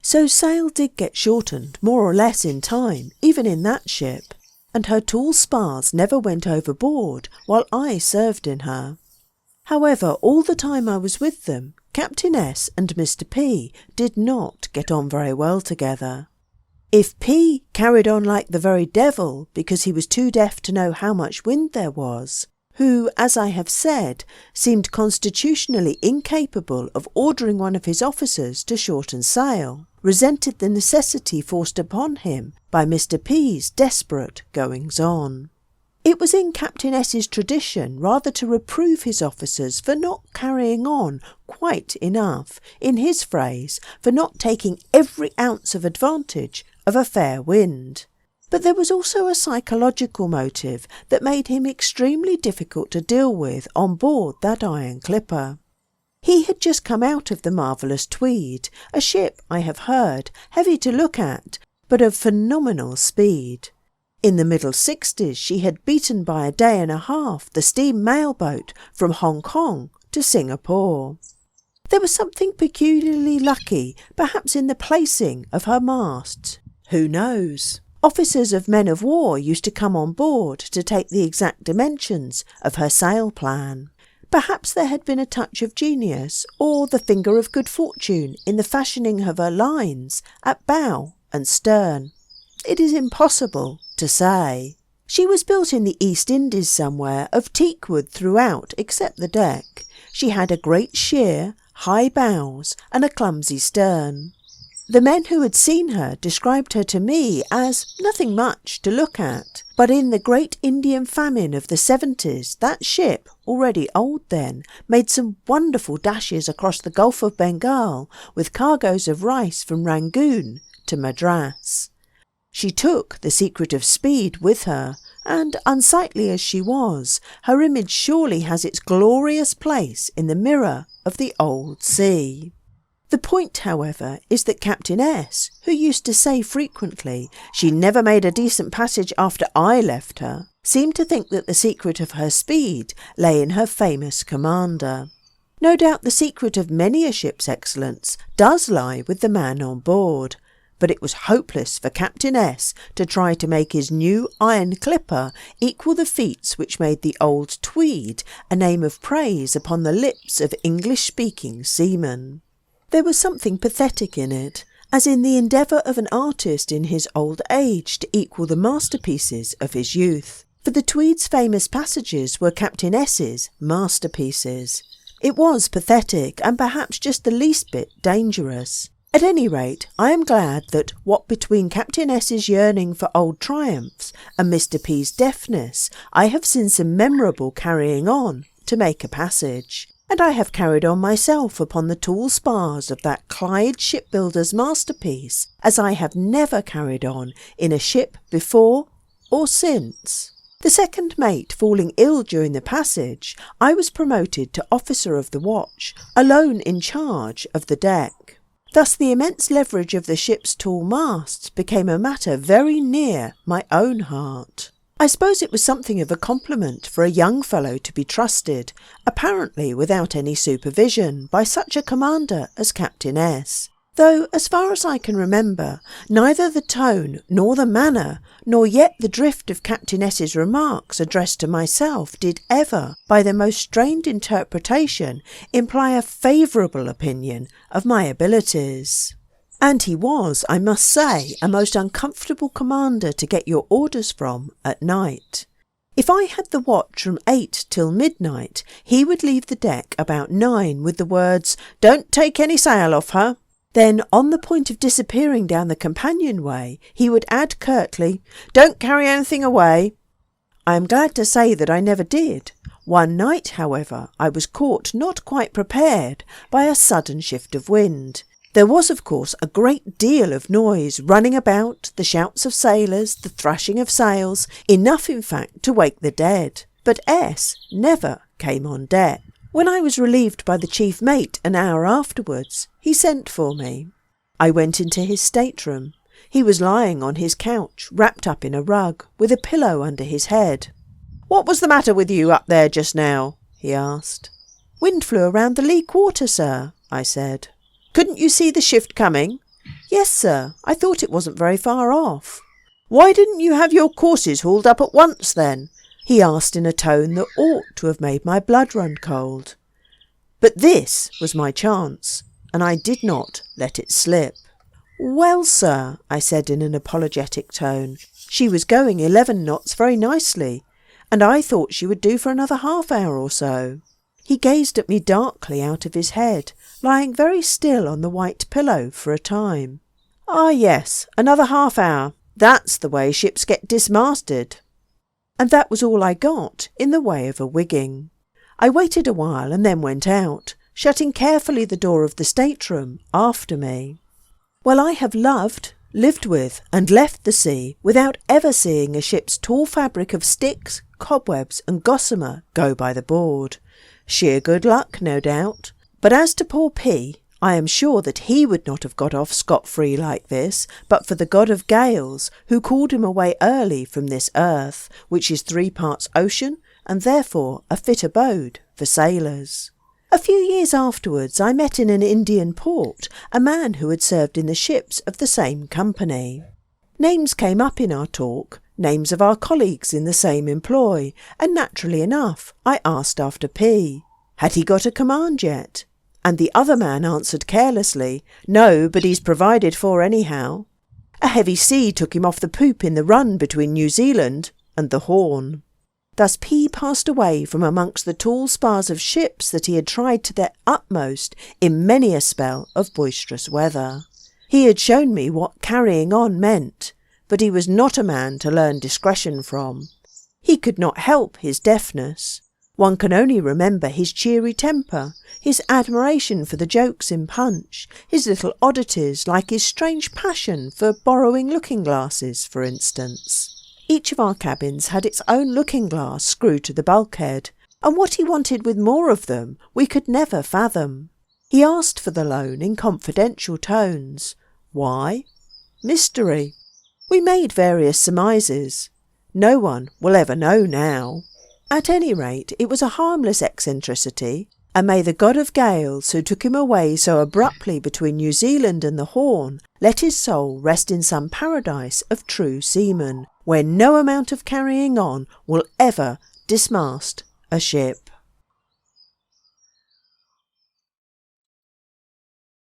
So sail did get shortened more or less in time, even in that ship, and her tall spars never went overboard while I served in her. However, all the time I was with them, Captain S and Mr P did not get on very well together. If P carried on like the very devil because he was too deaf to know how much wind there was, who, as I have said, seemed constitutionally incapable of ordering one of his officers to shorten sail, resented the necessity forced upon him by Mr P's desperate goings-on. It was in Captain S.'s tradition rather to reprove his officers for not carrying on quite enough, in his phrase, for not taking every ounce of advantage of a fair wind. But there was also a psychological motive that made him extremely difficult to deal with on board that iron clipper. He had just come out of the Marvellous Tweed, a ship, I have heard, heavy to look at, but of phenomenal speed. In the middle 60s she had beaten by a day and a half the steam mailboat from Hong Kong to Singapore. There was something peculiarly lucky, perhaps in the placing of her masts. Who knows? Officers of men of war used to come on board to take the exact dimensions of her sail plan. Perhaps there had been a touch of genius, or the finger of good fortune in the fashioning of her lines at bow and stern. It is impossible to say. She was built in the East Indies somewhere, of teak wood throughout except the deck. She had a great sheer, high bows and a clumsy stern. The men who had seen her described her to me as nothing much to look at, but in the great Indian famine of the 70s, that ship, already old then, made some wonderful dashes across the Gulf of Bengal with cargoes of rice from Rangoon to Madras. She took the secret of speed with her, and, unsightly as she was, her image surely has its glorious place in the mirror of the old sea. The point, however, is that Captain S, who used to say frequently she never made a decent passage after I left her, seemed to think that the secret of her speed lay in her famous commander. No doubt the secret of many a ship's excellence does lie with the man on board, but it was hopeless for Captain S to try to make his new iron clipper equal the feats which made the old Tweed a name of praise upon the lips of English-speaking seamen. There was something pathetic in it, as in the endeavour of an artist in his old age to equal the masterpieces of his youth, for the Tweed's famous passages were Captain S.'s masterpieces. It was pathetic, and perhaps just the least bit dangerous. At any rate, I am glad that, what between Captain S.'s yearning for old triumphs and Mr P's deafness, I have seen some memorable carrying on to make a passage. And I have carried on myself upon the tall spars of that Clyde shipbuilder's masterpiece, as I have never carried on in a ship before or since. The second mate falling ill during the passage, I was promoted to officer of the watch, alone in charge of the deck. Thus the immense leverage of the ship's tall masts became a matter very near my own heart. I suppose it was something of a compliment for a young fellow to be trusted, apparently without any supervision, by such a commander as Captain S, though, as far as I can remember, neither the tone nor the manner, nor yet the drift of Captain S.'s remarks addressed to myself did ever, by the most strained interpretation, imply a favourable opinion of my abilities. And he was, I must say, a most uncomfortable commander to get your orders from at night. If I had the watch from 8 till midnight, he would leave the deck about 9 with the words, "Don't take any sail off her." Then, on the point of disappearing down the companionway, he would add curtly, "Don't carry anything away." I am glad to say that I never did. One night, however, I was caught not quite prepared by a sudden shift of wind. There was, of course, a great deal of noise running about, the shouts of sailors, the thrashing of sails, enough in fact to wake the dead. But S never came on deck. When I was relieved by the chief mate an hour afterwards, he sent for me. I went into his stateroom. He was lying on his couch, wrapped up in a rug, with a pillow under his head. "What was the matter with you up there just now?" he asked. "Wind flew around the lee quarter, sir," I said. "Couldn't you see the shift coming?" Yes, sir, I thought it wasn't very far off. Why didn't you have your courses hauled up at once then? He asked in a tone that ought to have made my blood run cold. But this was my chance, and I did not let it slip. Well, sir, I said in an apologetic tone, she was going 11 knots very nicely, and I thought she would do for another half-hour or so. He gazed at me darkly out of his head, lying very still on the white pillow for a time. Ah, yes, another half-hour. That's the way ships get dismasted. And that was all I got in the way of a wigging. I waited a while and then went out, shutting carefully the door of the stateroom after me. Well, I have loved, lived with, and left the sea without ever seeing a ship's tall fabric of sticks, cobwebs, and gossamer go by the board. Sheer good luck, no doubt. But as to poor P, I am sure that he would not have got off scot-free like this, but for the god of gales, who called him away early from this earth, which is 3 parts ocean, and therefore a fit abode for sailors. A few years afterwards I met in an Indian port a man who had served in the ships of the same company. Names came up in our talk, names of our colleagues in the same employ, and naturally enough I asked after P. Had he got a command yet? And the other man answered carelessly, "No, but he's provided for anyhow." A heavy sea took him off the poop in the run between New Zealand and the Horn. Thus P passed away from amongst the tall spars of ships that he had tried to their utmost in many a spell of boisterous weather. He had shown me what carrying on meant, but he was not a man to learn discretion from. He could not help his deafness. One can only remember his cheery temper, his admiration for the jokes in Punch, his little oddities like his strange passion for borrowing looking-glasses, for instance. Each of our cabins had its own looking-glass screwed to the bulkhead, and what he wanted with more of them we could never fathom. He asked for the loan in confidential tones. Why? Mystery. We made various surmises. No one will ever know now. At any rate, it was a harmless eccentricity, and may the god of gales who took him away so abruptly between New Zealand and the Horn let his soul rest in some paradise of true seamen, where no amount of carrying on will ever dismast a ship.